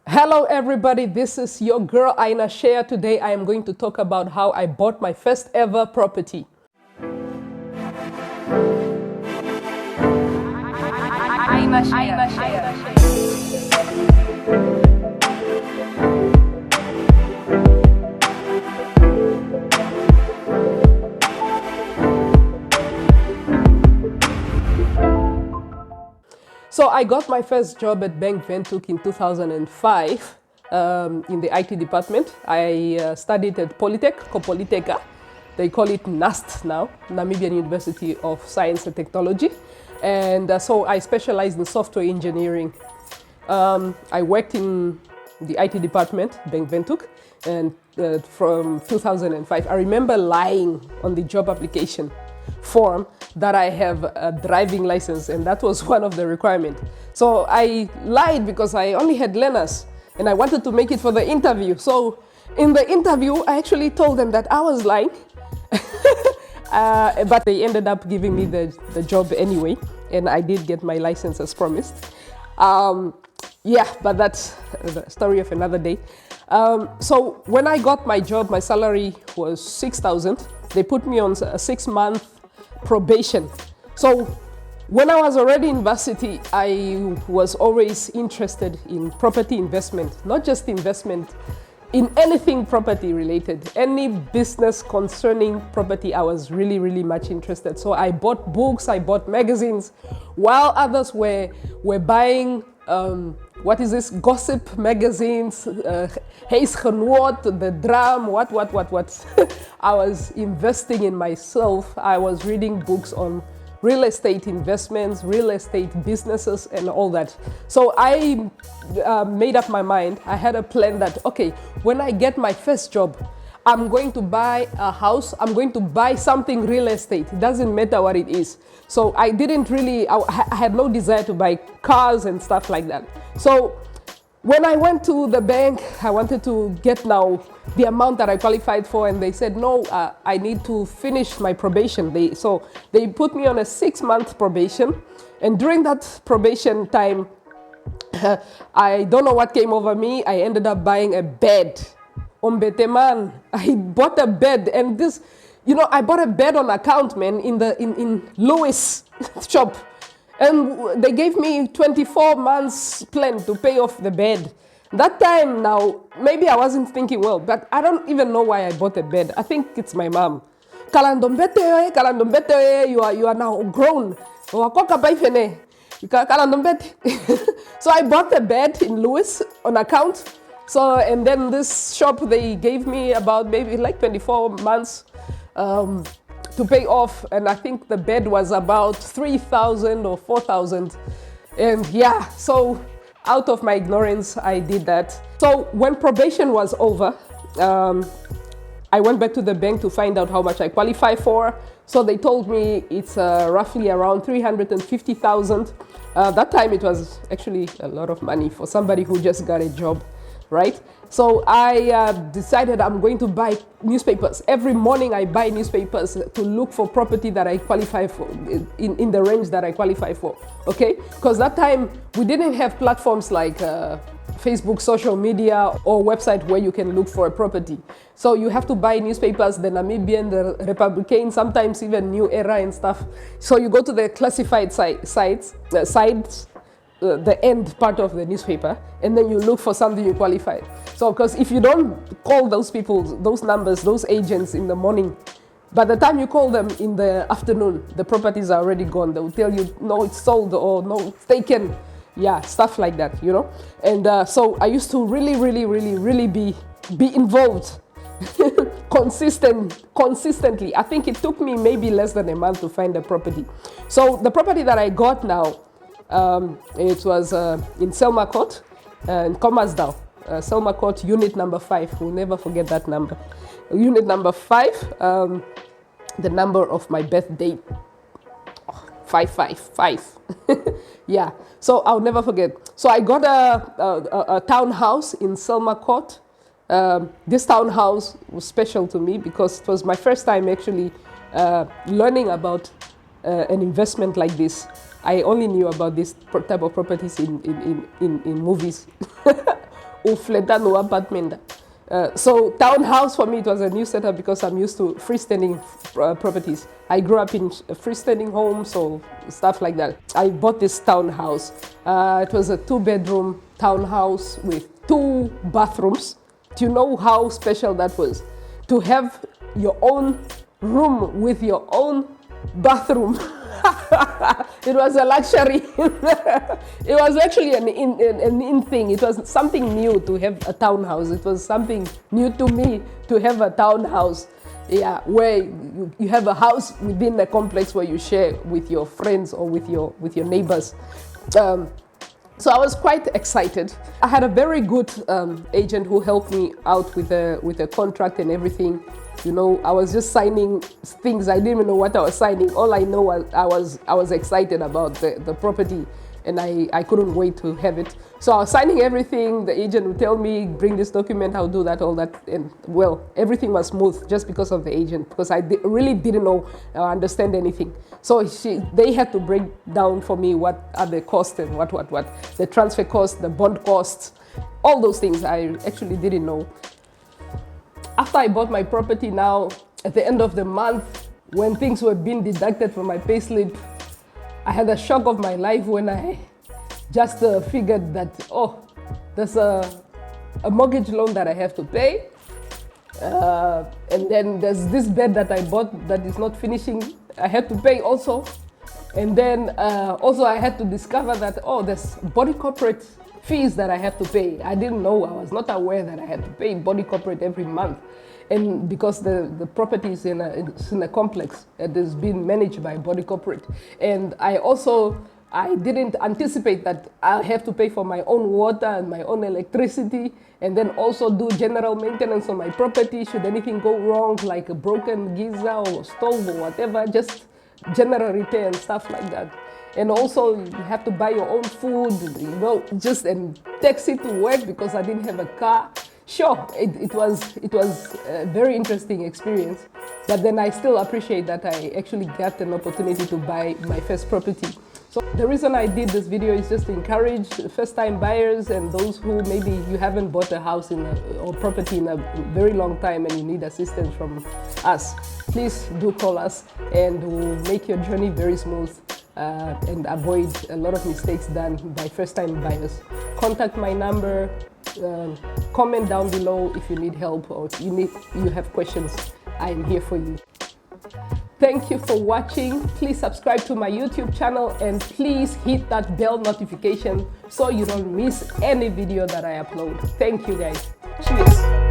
Hello everybody, this is your girl Aina Sheya. Today I am going to talk about how I bought my first ever property. Aina Sheya. So I got my first job at Bank Windhoek in 2005 in the IT department. I studied at Polytech, Copoliteka. They call it NUST now, Namibian University of Science and Technology. And so I specialized in software engineering. I worked in the IT department, Bank Windhoek, and from 2005. I remember lying on the job application form that I have a driving license, and that was one of the requirements. So I lied because I only had learners and I wanted to make it for the interview. So in the interview, I actually told them that I was lying, but they ended up giving me the job anyway, and I did get my license as promised. Yeah, but that's the story of another day. So when I got my job, my salary was 6,000. They put me on a 6-month probation. So when I was already in varsity, I was always interested in property investment, not just investment in anything property related, any business concerning property. I was really much interested. So I bought books, I bought magazines, while others were buying what is this, gossip magazines, Hees Genoot, The Drum, what. I was investing in myself. I was reading books on real estate investments, real estate businesses, and all that. So I made up my mind. I had a plan that, okay, when I get my first job, I'm going to buy a house, I'm going to buy something real estate. It doesn't matter what it is. So I didn't really, I had no desire to buy cars and stuff like that. So when I went to the bank, I wanted to get now the amount that I qualified for, and they said, no, I need to finish my probation. So they put me on a 6-month probation. And during that probation time, I don't know what came over me. I ended up buying a bed. Man, I bought a bed, and this, I bought a bed on account, man, in Lewis shop, and they gave me 24 months plan to pay off the bed. That time now, maybe I wasn't thinking well, but I don't even know why I bought a bed. I think it's my mom. Kalandombete, you are now grown. So I bought a bed in Lewis on account. So, and then this shop, they gave me about maybe like 24 months to pay off. And I think the bed was about 3,000 or 4,000. And yeah, so out of my ignorance, I did that. So when probation was over, I went back to the bank to find out how much I qualify for. So they told me it's roughly around 350,000. That time it was actually a lot of money for somebody who just got a job. Right? So I decided I'm going to buy newspapers. Every morning I buy newspapers to look for property that I qualify for, in the range that I qualify for, okay? Because that time we didn't have platforms like Facebook, social media, or website where you can look for a property. So you have to buy newspapers, the Namibian, the Republican, sometimes even New Era and stuff. So you go to the classified sites, the end part of the newspaper, and then you look for something you qualify. So, because if you don't call those people, those numbers, those agents in the morning, by the time you call them in the afternoon, the properties are already gone. They will tell you, no, it's sold, or no, it's taken. Yeah, stuff like that, And so I used to really be involved consistently. I think it took me maybe less than a month to find a property. So the property that I got now, it was in Selma Court, in Commersdal. Selma Court, unit number 5. We'll never forget that number. Unit number 5, the number of my birthday, 555. Yeah, so I'll never forget. So I got a townhouse in Selma Court. This townhouse was special to me because it was my first time actually learning about an investment like this. I only knew about this type of properties in movies ufleta no apartment. So townhouse for me, it was a new setup because I'm used to freestanding properties. I grew up in freestanding homes or stuff like that. I bought this townhouse. It was a 2-bedroom townhouse with 2 bathrooms. Do you know how special that was? To have your own room with your own bathroom. It was a luxury. It was actually an in thing. It was something new to have a townhouse. It was something new to me to have a townhouse. Yeah, where you have a house within a complex where you share with your friends or with your neighbors. So I was quite excited. I had a very good agent who helped me out with a contract and everything. You know, I was just signing things. I didn't even know what I was signing. All I know was I was excited about the property, and I couldn't wait to have it. So I was signing everything. The agent would tell me, bring this document, I'll do that, all that. And well, everything was smooth just because of the agent, because I really didn't know or understand anything. So they had to break down for me what are the costs and what. The transfer costs, the bond costs, all those things I actually didn't know. After I bought my property now, at the end of the month, when things were being deducted from my payslip, I had a shock of my life when I just figured that, oh, there's a mortgage loan that I have to pay. And then there's this bed that I bought that is not finishing, I had to pay also. And then also I had to discover that, oh, there's body corporate fees that I have to pay. I didn't know, I was not aware that I had to pay body corporate every month. And because the property is in a complex that is being managed by body corporate. And I didn't anticipate that I have to pay for my own water and my own electricity, and then also do general maintenance on my property should anything go wrong, like a broken geyser or stove or whatever, just general repair and stuff like that. And also you have to buy your own food, you know, and taxi to work because I didn't have a car. Sure, it was a very interesting experience, but then I still appreciate that I actually got an opportunity to buy my first property. So the reason I did this video is just to encourage first-time buyers and those who maybe you haven't bought a house or property in a very long time and you need assistance from us. Please do call us and we'll make your journey very smooth and avoid a lot of mistakes done by first-time buyers. Contact my number, comment down below if you need help or if you have questions. I am here for you. Thank you for watching. Please subscribe to my YouTube channel and please hit that bell notification so you don't miss any video that I upload. Thank you guys. Cheers.